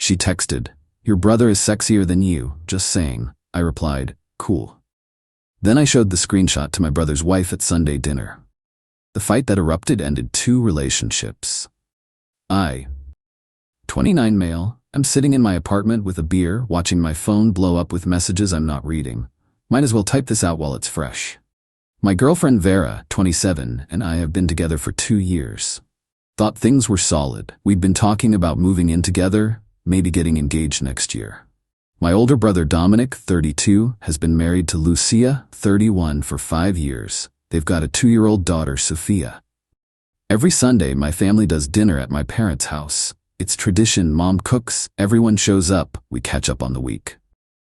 She texted, "Your brother is sexier than you, just saying." I replied, "Cool." Then I showed the screenshot to my brother's wife at Sunday dinner. The fight that erupted ended 2 relationships. I, 29 male, am sitting in my apartment with a beer, watching my phone blow up with messages I'm not reading. Might as well type this out while it's fresh. My girlfriend Vera, 27, and I have been together for 2 years. Thought things were solid. We'd been talking about moving in together, maybe getting engaged next year. My older brother Dominic, 32, has been married to Lucia, 31, for 5 years. They've got a 2-year-old daughter, Sophia. Every Sunday, my family does dinner at my parents' house. It's tradition. Mom cooks, everyone shows up, we catch up on the week.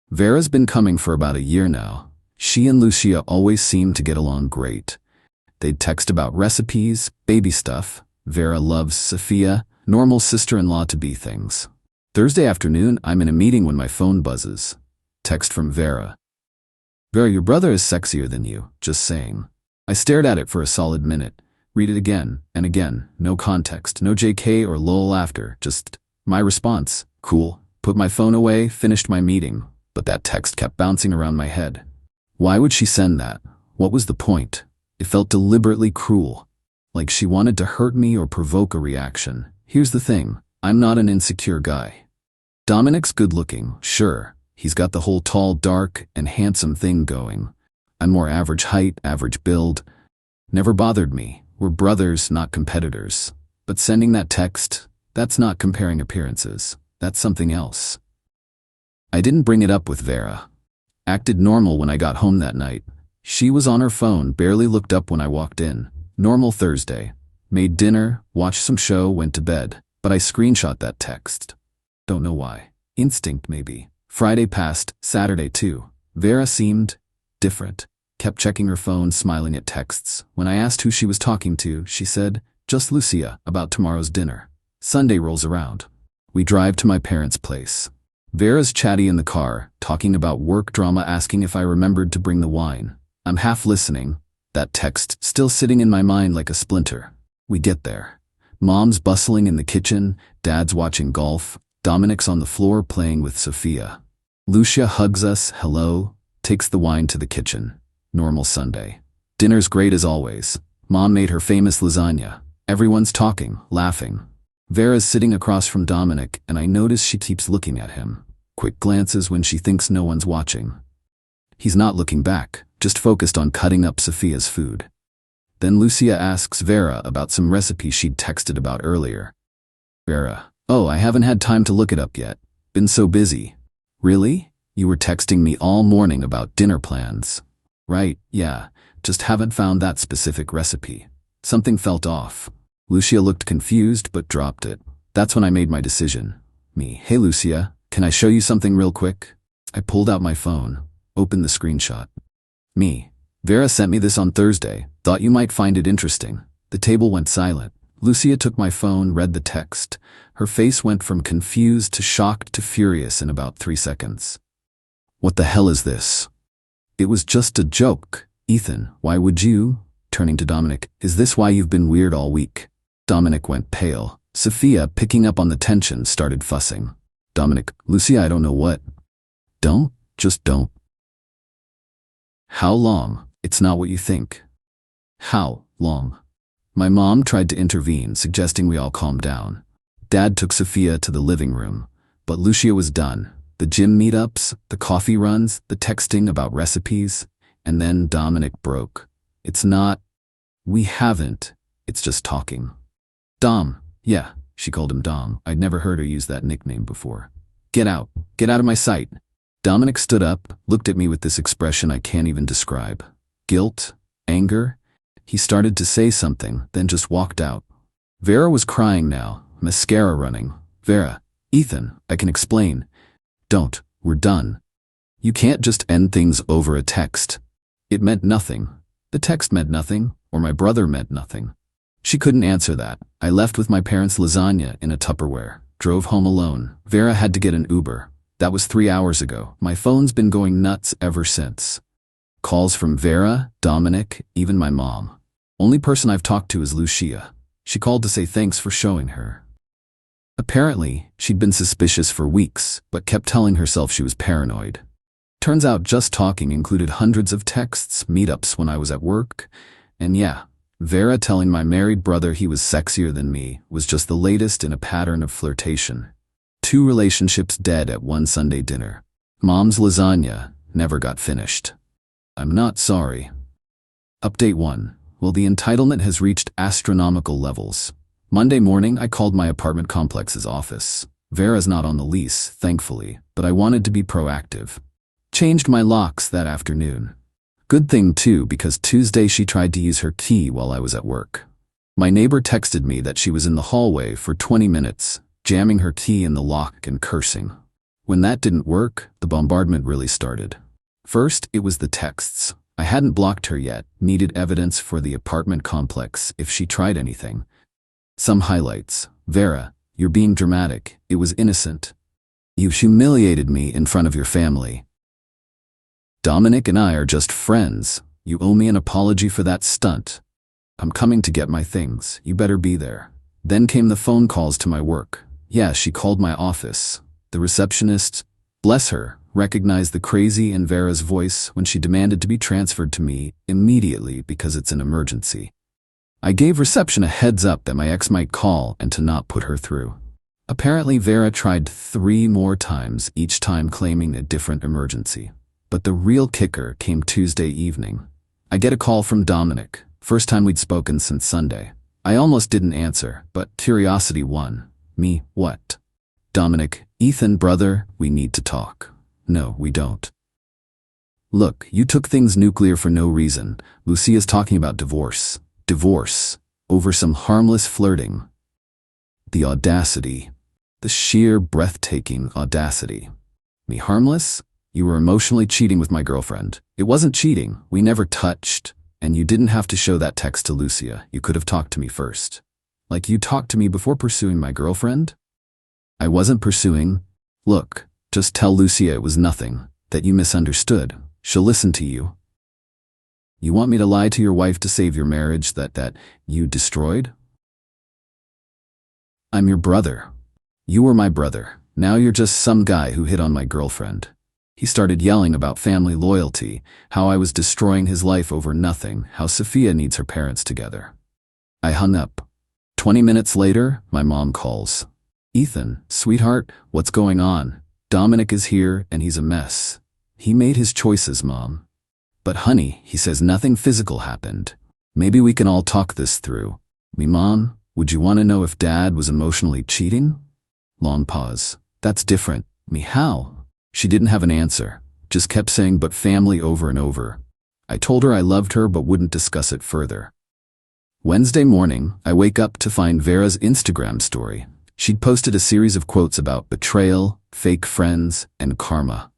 Vera's been coming for about a year now. She and Lucia always seem to get along great. They'd text about recipes, baby stuff. Vera loves Sophia, normal sister-in-law-to-be things. Thursday afternoon, I'm in a meeting when my phone buzzes. Text from Vera. "Vera, your brother is sexier than you, just saying." I stared at it for a solid minute. Read it again and again. No context, no JK or lol after, just my response. Cool. Put my phone away, finished my meeting, but that text kept bouncing around my head. Why would she send that? What was the point? It felt deliberately cruel. Like she wanted to hurt me or provoke a reaction. Here's the thing. I'm not an insecure guy. Dominic's good looking, sure. He's got the whole tall, dark, and handsome thing going. I'm more average height, average build. Never bothered me. We're brothers, not competitors. But sending that text, that's not comparing appearances. That's something else. I didn't bring it up with Vera. Acted normal when I got home that night. She was on her phone, barely looked up when I walked in. Normal Thursday. Made dinner, watched some show, went to bed. But I screenshot that text. Don't know why. Instinct, maybe. Friday passed, Saturday too. Vera seemed different. Kept checking her phone, smiling at texts. When I asked who she was talking to, she said, "Just Lucia, about tomorrow's dinner." Sunday rolls around. We drive to my parents' place. Vera's chatty in the car, talking about work drama, asking if I remembered to bring the wine. I'm half listening, that text still sitting in my mind like a splinter. We get there. Mom's bustling in the kitchen, Dad's watching golf, Dominic's on the floor playing with Sophia. Lucia hugs us, hello, takes the wine to the kitchen. Normal Sunday. Dinner's great as always. Mom made her famous lasagna. Everyone's talking, laughing. Vera's sitting across from Dominic, and I notice she keeps looking at him. Quick glances when she thinks no one's watching. He's not looking back, just focused on cutting up Sophia's food. Then Lucia asks Vera about some recipe she'd texted about earlier. Vera, "Oh, I haven't had time to look it up yet. Been so busy." "Really? You were texting me all morning about dinner plans." "Right, yeah, just haven't found that specific recipe." Something felt off. Lucia looked confused but dropped it. That's when I made my decision. Me, "Hey Lucia, can I show you something real quick?" I pulled out my phone, opened the screenshot. Me, "Vera sent me this on Thursday, thought you might find it interesting." The table went silent. Lucia took my phone, read the text. Her face went from confused to shocked to furious in about 3 seconds. "What the hell is this?" "It was just a joke. Ethan, why would you?" Turning to Dominic, "Is this why you've been weird all week?" Dominic went pale. Sophia, picking up on the tension, started fussing. Dominic, "Lucia, I don't know what." "Don't? Just don't." "How long? It's not what you think." "How long?" My mom tried to intervene, suggesting we all calm down. Dad took Sophia to the living room, but Lucia was done. The gym meetups, the coffee runs, the texting about recipes, and then Dominic broke. "It's not. We haven't. It's just talking." "Dom." "Yeah," she called him Dom. I'd never heard her use that nickname before. Get out of my sight." Dominic stood up, looked at me with this expression I can't even describe. Guilt? Anger? He started to say something, then just walked out. Vera was crying now, mascara running. "Vera, Ethan, I can explain." "Don't, we're done." You can't just end things over a text. It meant nothing. The text meant nothing, or my brother meant nothing. She couldn't answer that. I left with my parents' lasagna in a Tupperware, drove home alone. Vera had to get an Uber. That was 3 hours ago. My phone's been going nuts ever since. Calls from Vera, Dominic, even my mom. Only person I've talked to is Lucia. She called to say thanks for showing her. Apparently, she'd been suspicious for weeks, but kept telling herself she was paranoid. Turns out just talking included hundreds of texts, meetups when I was at work, and yeah, Vera telling my married brother he was sexier than me was just the latest in a pattern of flirtation. 2 relationships dead at one Sunday dinner. Mom's lasagna never got finished. I'm not sorry. Update 1. Well, the entitlement has reached astronomical levels. Monday morning, I called my apartment complex's office. Vera's not on the lease, thankfully, but I wanted to be proactive. Changed my locks that afternoon. Good thing too, because Tuesday she tried to use her key while I was at work. My neighbor texted me that she was in the hallway for 20 minutes, jamming her key in the lock and cursing. When that didn't work, the bombardment really started. First, it was the texts. I hadn't blocked her yet, needed evidence for the apartment complex if she tried anything. Some highlights. Vera, you're being dramatic. It was innocent. You humiliated me in front of your family. Dominic and I are just friends. You owe me an apology for that stunt. I'm coming to get my things. You better be there. Then came the phone calls to my work. Yeah, she called my office. The receptionist, bless her, recognized the crazy in Vera's voice when she demanded to be transferred to me immediately because it's an emergency. I gave reception a heads up that my ex might call and to not put her through. Apparently Vera tried 3 more times, each time claiming a different emergency. But the real kicker came Tuesday evening. I get a call from Dominic, first time we'd spoken since Sunday. I almost didn't answer, but curiosity won. Me, what? Dominic, Ethan, brother, we need to talk. No, we don't. Look, you took things nuclear for no reason. Lucia's talking about divorce. Divorce. Over some harmless flirting. The audacity. The sheer breathtaking audacity. Me harmless? You were emotionally cheating with my girlfriend. It wasn't cheating. We never touched. And you didn't have to show that text to Lucia. You could have talked to me first. Like you talked to me before pursuing my girlfriend? I wasn't pursuing. Look, just tell Lucia it was nothing, that you misunderstood. She'll listen to you. You want me to lie to your wife to save your marriage that you destroyed? I'm your brother. You were my brother. Now you're just some guy who hit on my girlfriend. He started yelling about family loyalty, how I was destroying his life over nothing, how Sophia needs her parents together. I hung up. 20 minutes later, my mom calls. Ethan, sweetheart, what's going on? Dominic is here and he's a mess. He made his choices, Mom. But honey, he says nothing physical happened. Maybe we can all talk this through. Me, Mom, would you want to know if Dad was emotionally cheating? Long pause. That's different. Me, how? She didn't have an answer, just kept saying but family over and over. I told her I loved her but wouldn't discuss it further. Wednesday morning, I wake up to find Vera's Instagram story. She'd posted a series of quotes about betrayal, fake friends, and karma.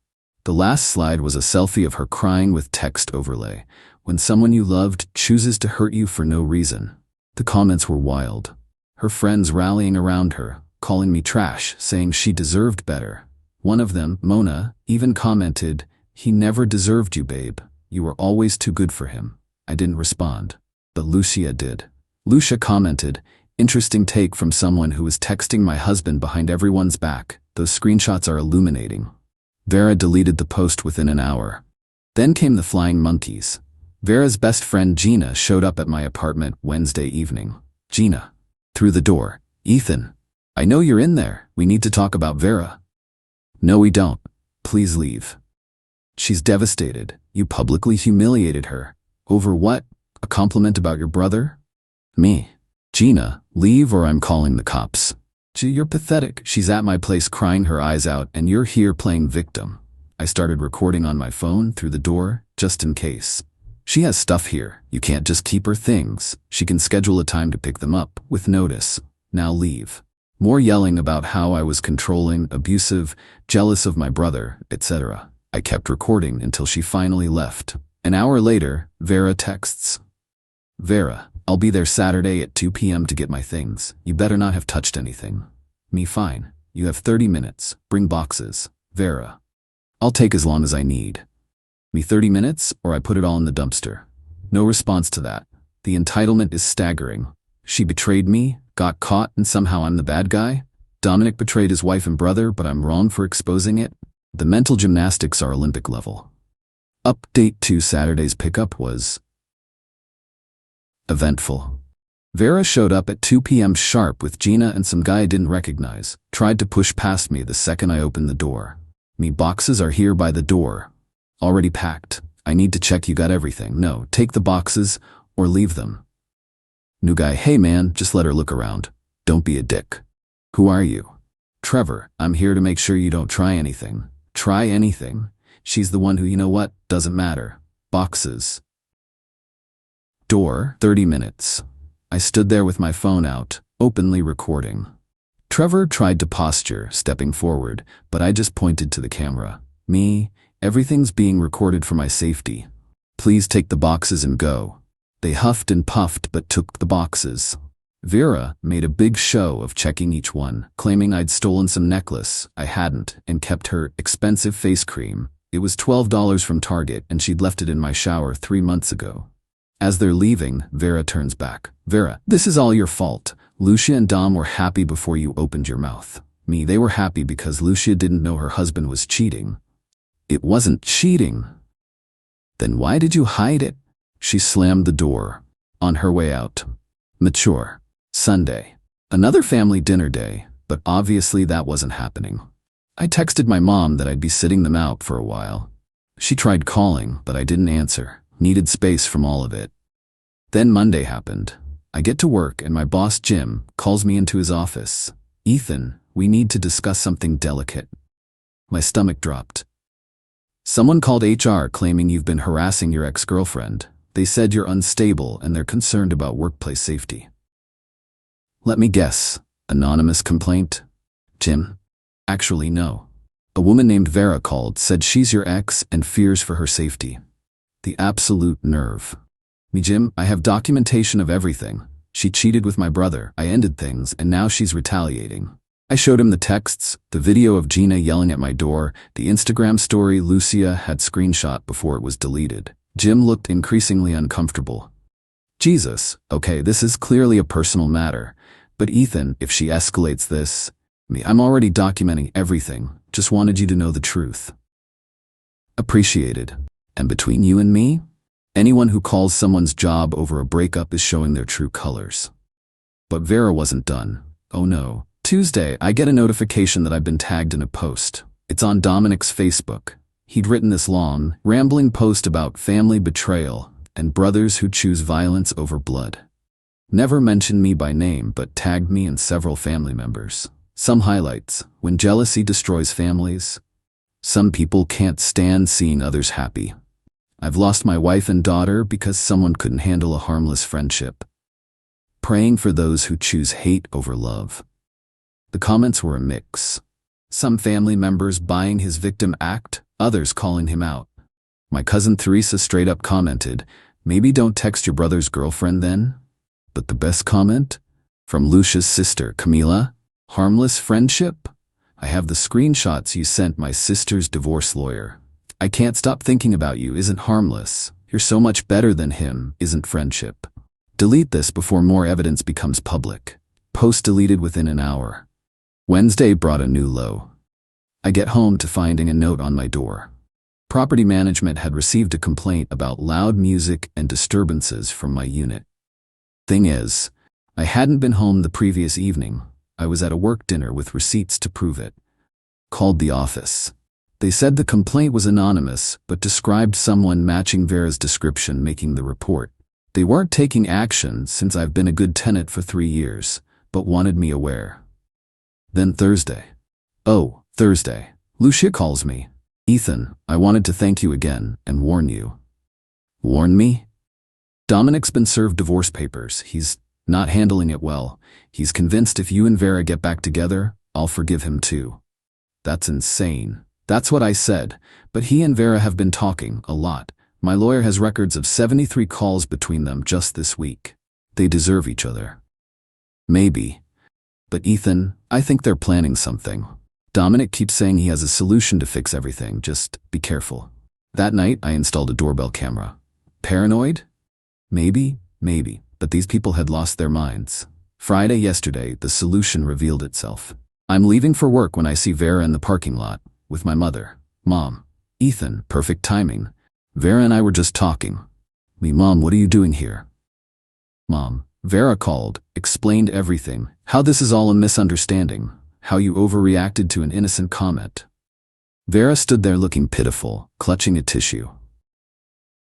The last slide was a selfie of her crying with text overlay, when someone you loved chooses to hurt you for no reason. The comments were wild. Her friends rallying around her, calling me trash, saying she deserved better. One of them, Mona, even commented, "He never deserved you, babe. You were always too good for him." I didn't respond, but Lucia did. Lucia commented, "Interesting take from someone who was texting my husband behind everyone's back. Those screenshots are illuminating." Vera deleted the post within an hour. Then came the flying monkeys. Vera's best friend Gina showed up at my apartment Wednesday evening. Gina. Through the door. "Ethan, I know you're in there. We need to talk about Vera." "No, we don't. Please leave." "She's devastated. You publicly humiliated her. Over what? A compliment about your brother?" Me. "Gina, leave or I'm calling the cops." "Gee, you're pathetic. She's at my place crying her eyes out and you're here playing victim." I started recording on my phone through the door, just in case. "She has stuff here. You can't just keep her things. She can schedule a time to pick them up, with notice. Now leave." More yelling about how I was controlling, abusive, jealous of my brother, etc. I kept recording until she finally left. An hour later, Vera texts. "Vera, I'll be there Saturday at 2 p.m. to get my things. You better not have touched anything." Me, "Fine. You have 30 minutes. Bring boxes." Vera. "I'll take as long as I need." Me, 30 minutes, or I put it all in the dumpster. No response to that. The entitlement is staggering. She betrayed me, got caught, and somehow I'm the bad guy? Dominic betrayed his wife and brother, but I'm wrong for exposing it. The mental gymnastics are Olympic level. Update 2: Saturday's pickup was eventful. Vera showed up at 2 p.m. sharp with Gina and some guy I didn't recognize. Tried to push past me the second I opened the door. Me boxes are here by the door. Already packed. I need to check you got everything. No, take the boxes or leave them. New guy, hey man, just let her look around. Don't be a dick. Who are you? Trevor, I'm here to make sure you don't try anything. Try anything? She's the one who, you know what, doesn't matter. Boxes. Door, 30 minutes. I stood there with my phone out, openly recording. Trevor tried to posture, stepping forward, but I just pointed to the camera. Me, everything's being recorded for my safety. Please take the boxes and go. They huffed and puffed but took the boxes. Vera made a big show of checking each one, claiming I'd stolen some necklace I hadn't and kept her expensive face cream. It was $12 from Target and she'd left it in my shower 3 months ago. As they're leaving, Vera turns back. Vera, this is all your fault. Lucia and Dom were happy before you opened your mouth. Me, they were happy because Lucia didn't know her husband was cheating. It wasn't cheating. Then why did you hide it? She slammed the door. On her way out. Mature. Sunday. Another family dinner day, but obviously that wasn't happening. I texted my mom that I'd be sitting them out for a while. She tried calling, but I didn't answer. Needed space from all of it. Then Monday happened. I get to work and my boss, Jim, calls me into his office. Ethan, we need to discuss something delicate. My stomach dropped. Someone called HR claiming you've been harassing your ex-girlfriend. They said you're unstable and they're concerned about workplace safety. Let me guess. Anonymous complaint? Jim? Actually, no. A woman named Vera called, said she's your ex and fears for her safety. The absolute nerve. Me, Jim, I have documentation of everything. She cheated with my brother, I ended things, and now she's retaliating. I showed him the texts, the video of Gina yelling at my door, the Instagram story Lucia had screenshot before it was deleted. Jim looked increasingly uncomfortable. Jesus, okay, this is clearly a personal matter. But Ethan, if she escalates this, I'm already documenting everything, just wanted you to know the truth. Appreciated. And between you and me, anyone who calls someone's job over a breakup is showing their true colors. But Vera wasn't done. Oh no. Tuesday, I get a notification that I've been tagged in a post. It's on Dominic's Facebook. He'd written this long, rambling post about family betrayal and brothers who choose violence over blood. Never mentioned me by name, but tagged me and several family members. Some highlights: when jealousy destroys families. Some people can't stand seeing others happy. I've lost my wife and daughter because someone couldn't handle a harmless friendship. Praying for those who choose hate over love. The comments were a mix. Some family members buying his victim act, others calling him out. My cousin Theresa straight up commented, "Maybe don't text your brother's girlfriend then?" But the best comment? From Lucia's sister, Camila, "Harmless friendship? I have the screenshots you sent my sister's divorce lawyer. I can't stop thinking about you isn't harmless. You're so much better than him, isn't friendship. Delete this before more evidence becomes public." Post deleted within an hour. Wednesday brought a new low. I get home to finding a note on my door. Property management had received a complaint about loud music and disturbances from my unit. Thing is, I hadn't been home the previous evening. I was at a work dinner with receipts to prove it. Called the office. They said the complaint was anonymous, but described someone matching Vera's description making the report. They weren't taking action since I've been a good tenant for 3 years, but wanted me aware. Then Thursday. Thursday. Lucia calls me. "Ethan, I wanted to thank you again and warn you." Warn me? Dominic's been served divorce papers. He's not handling it well. He's convinced if you and Vera get back together, I'll forgive him too. That's insane. That's what I said, but he and Vera have been talking a lot. My lawyer has records of 73 calls between them just this week. They deserve each other. Maybe. But Ethan, I think they're planning something. Dominic keeps saying he has a solution to fix everything, just be careful. That night, I installed a doorbell camera. Paranoid? Maybe, but these people had lost their minds. Friday yesterday, the solution revealed itself. I'm leaving for work when I see Vera in the parking lot with my mother. Mom. Ethan, perfect timing. Vera and I were just talking. Me, Mom, what are you doing here? Mom. Vera called, explained everything, how this is all a misunderstanding, how you overreacted to an innocent comment. Vera stood there looking pitiful, clutching a tissue.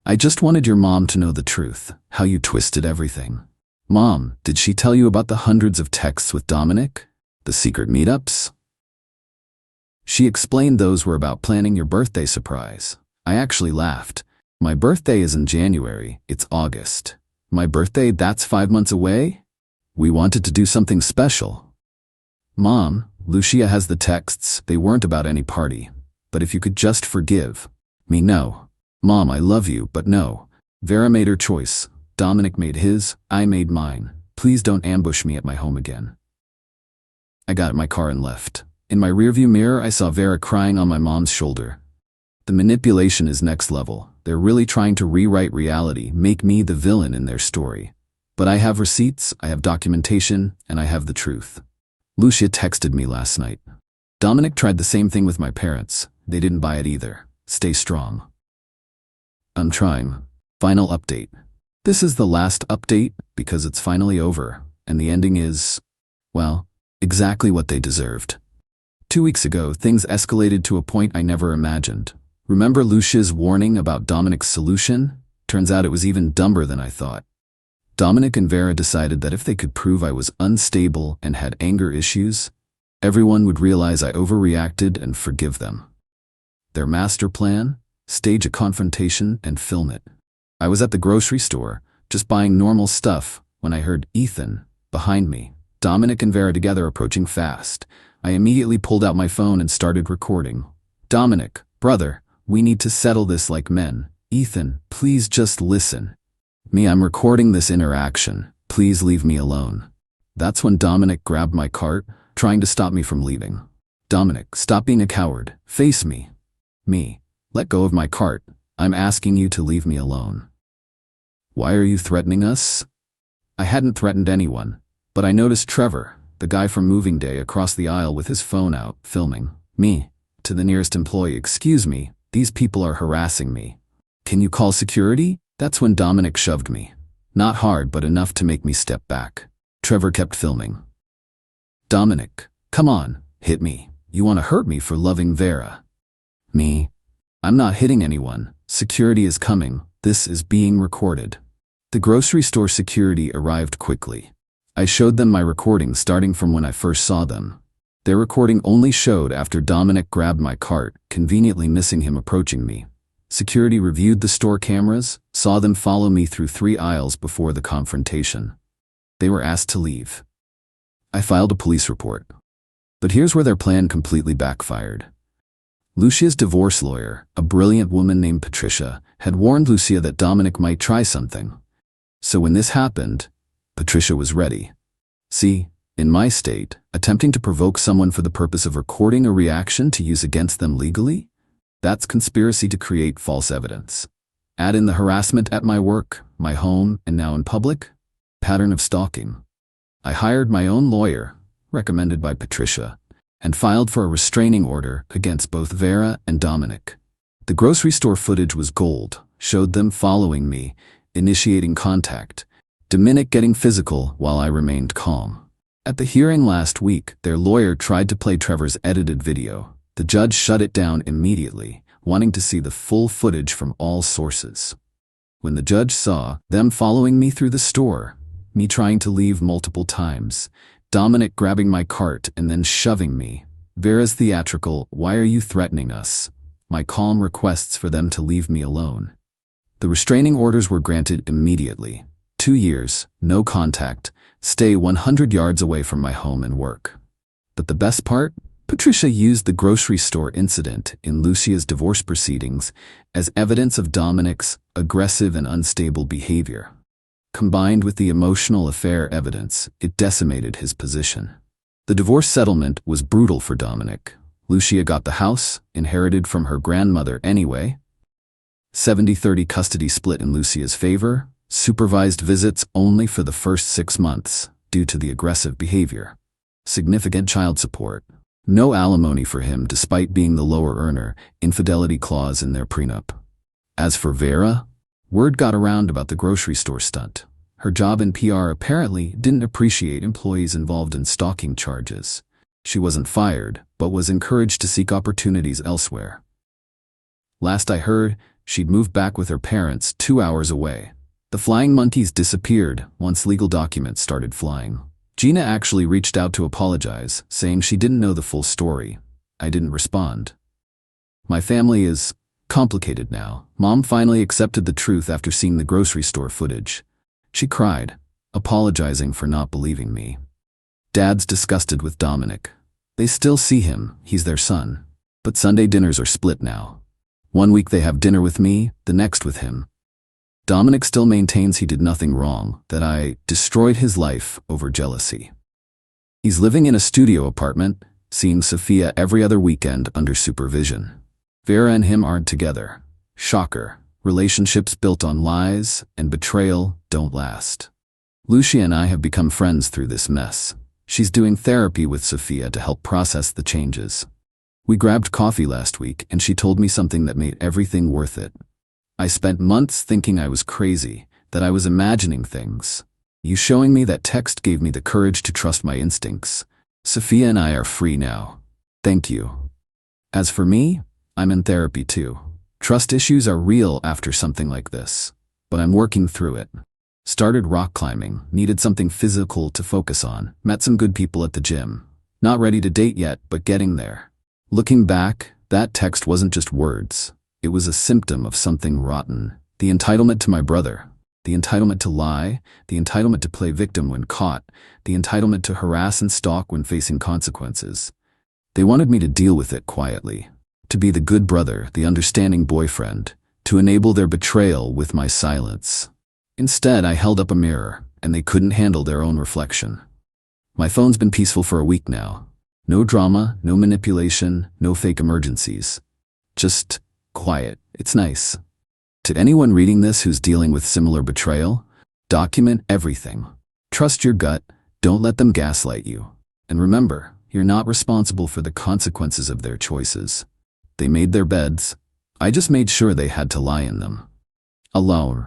I just wanted your mom to know the truth, how you twisted everything. Mom, did she tell you about the hundreds of texts with Dominic? The secret meetups? She explained those were about planning your birthday surprise. I actually laughed. My birthday is in January, it's August. My birthday, that's 5 months away? We wanted to do something special. Mom, Lucia has the texts, they weren't about any party. But if you could just forgive me, no. Mom, I love you, but no. Vera made her choice. Dominic made his, I made mine. Please don't ambush me at my home again. I got in my car and left. In my rearview mirror, I saw Vera crying on my mom's shoulder. The manipulation is next level. They're really trying to rewrite reality, make me the villain in their story. But I have receipts, I have documentation, and I have the truth. Lucia texted me last night. Dominic tried the same thing with my parents. They didn't buy it either. Stay strong. I'm trying. Final update. This is the last update because it's finally over, and the ending is, well, exactly what they deserved. 2 weeks ago, things escalated to a point I never imagined. Remember Lucia's warning about Dominic's solution? Turns out it was even dumber than I thought. Dominic and Vera decided that if they could prove I was unstable and had anger issues, everyone would realize I overreacted and forgive them. Their master plan? Stage a confrontation and film it. I was at the grocery store, just buying normal stuff, when I heard Ethan, behind me, Dominic and Vera together approaching fast. I immediately pulled out my phone and started recording. Dominic, brother, we need to settle this like men. Ethan, please just listen. Me, I'm recording this interaction. Please leave me alone. That's when Dominic grabbed my cart, trying to stop me from leaving. Dominic, stop being a coward. Face me. Me, let go of my cart. I'm asking you to leave me alone. Why are you threatening us? I hadn't threatened anyone, but I noticed Trevor, the guy from moving day, across the aisle with his phone out, filming. Me, to the nearest employee, excuse me, these people are harassing me. Can you call security? That's when Dominic shoved me. Not hard, but enough to make me step back. Trevor kept filming. Dominic, come on, hit me. You want to hurt me for loving Vera. Me, I'm not hitting anyone. Security is coming. This is being recorded. The grocery store security arrived quickly. I showed them my recording starting from when I first saw them. Their recording only showed after Dominic grabbed my cart, conveniently missing him approaching me. Security reviewed the store cameras, saw them follow me through 3 aisles before the confrontation. They were asked to leave. I filed a police report. But here's where their plan completely backfired. Lucia's divorce lawyer, a brilliant woman named Patricia, had warned Lucia that Dominic might try something. So when this happened, Patricia was ready. See, in my state, attempting to provoke someone for the purpose of recording a reaction to use against them legally? That's conspiracy to create false evidence. Add in the harassment at my work, my home, and now in public? Pattern of stalking. I hired my own lawyer, recommended by Patricia, and filed for a restraining order against both Vera and Dominic. The grocery store footage was gold, showed them following me, initiating contact, Dominic getting physical while I remained calm. At the hearing last week, their lawyer tried to play Trevor's edited video. The judge shut it down immediately, wanting to see the full footage from all sources. When the judge saw them following me through the store, me trying to leave multiple times, Dominic grabbing my cart and then shoving me, Vera's theatrical, "Why are you threatening us?" my calm requests for them to leave me alone. The restraining orders were granted immediately. 2 years, no contact, stay 100 yards away from my home and work. But the best part? Patricia used the grocery store incident in Lucia's divorce proceedings as evidence of Dominic's aggressive and unstable behavior. Combined with the emotional affair evidence, it decimated his position. The divorce settlement was brutal for Dominic. Lucia got the house, inherited from her grandmother anyway. 70-30 custody split in Lucia's favor. Supervised visits only for the first 6 months, due to the aggressive behavior. Significant child support. No alimony for him despite being the lower earner, infidelity clause in their prenup. As for Vera, word got around about the grocery store stunt. Her job in PR apparently didn't appreciate employees involved in stalking charges. She wasn't fired, but was encouraged to seek opportunities elsewhere. Last I heard, she'd moved back with her parents 2 hours away. The flying monkeys disappeared once legal documents started flying. Gina actually reached out to apologize, saying she didn't know the full story. I didn't respond. My family is complicated now. Mom finally accepted the truth after seeing the grocery store footage. She cried, apologizing for not believing me. Dad's disgusted with Dominic. They still see him, he's their son. But Sunday dinners are split now. 1 week they have dinner with me, the next with him. Dominic still maintains he did nothing wrong, that I destroyed his life over jealousy. He's living in a studio apartment, seeing Sophia every other weekend under supervision. Vera and him aren't together. Shocker. Relationships built on lies and betrayal don't last. Lucia and I have become friends through this mess. She's doing therapy with Sophia to help process the changes. We grabbed coffee last week and she told me something that made everything worth it. I spent months thinking I was crazy, that I was imagining things. You showing me that text gave me the courage to trust my instincts. Sophia and I are free now. Thank you. As for me, I'm in therapy too. Trust issues are real after something like this, but I'm working through it. Started rock climbing, needed something physical to focus on, met some good people at the gym. Not ready to date yet, but getting there. Looking back, that text wasn't just words. It was a symptom of something rotten. The entitlement to my brother. The entitlement to lie. The entitlement to play victim when caught. The entitlement to harass and stalk when facing consequences. They wanted me to deal with it quietly. To be the good brother, the understanding boyfriend. To enable their betrayal with my silence. Instead, I held up a mirror, and they couldn't handle their own reflection. My phone's been peaceful for a week now. No drama, no manipulation, no fake emergencies. Just quiet. It's nice. To anyone reading this who's dealing with similar betrayal, document everything. Trust your gut. Don't let them gaslight you. And remember, you're not responsible for the consequences of their choices. They made their beds. I just made sure they had to lie in them. Alone.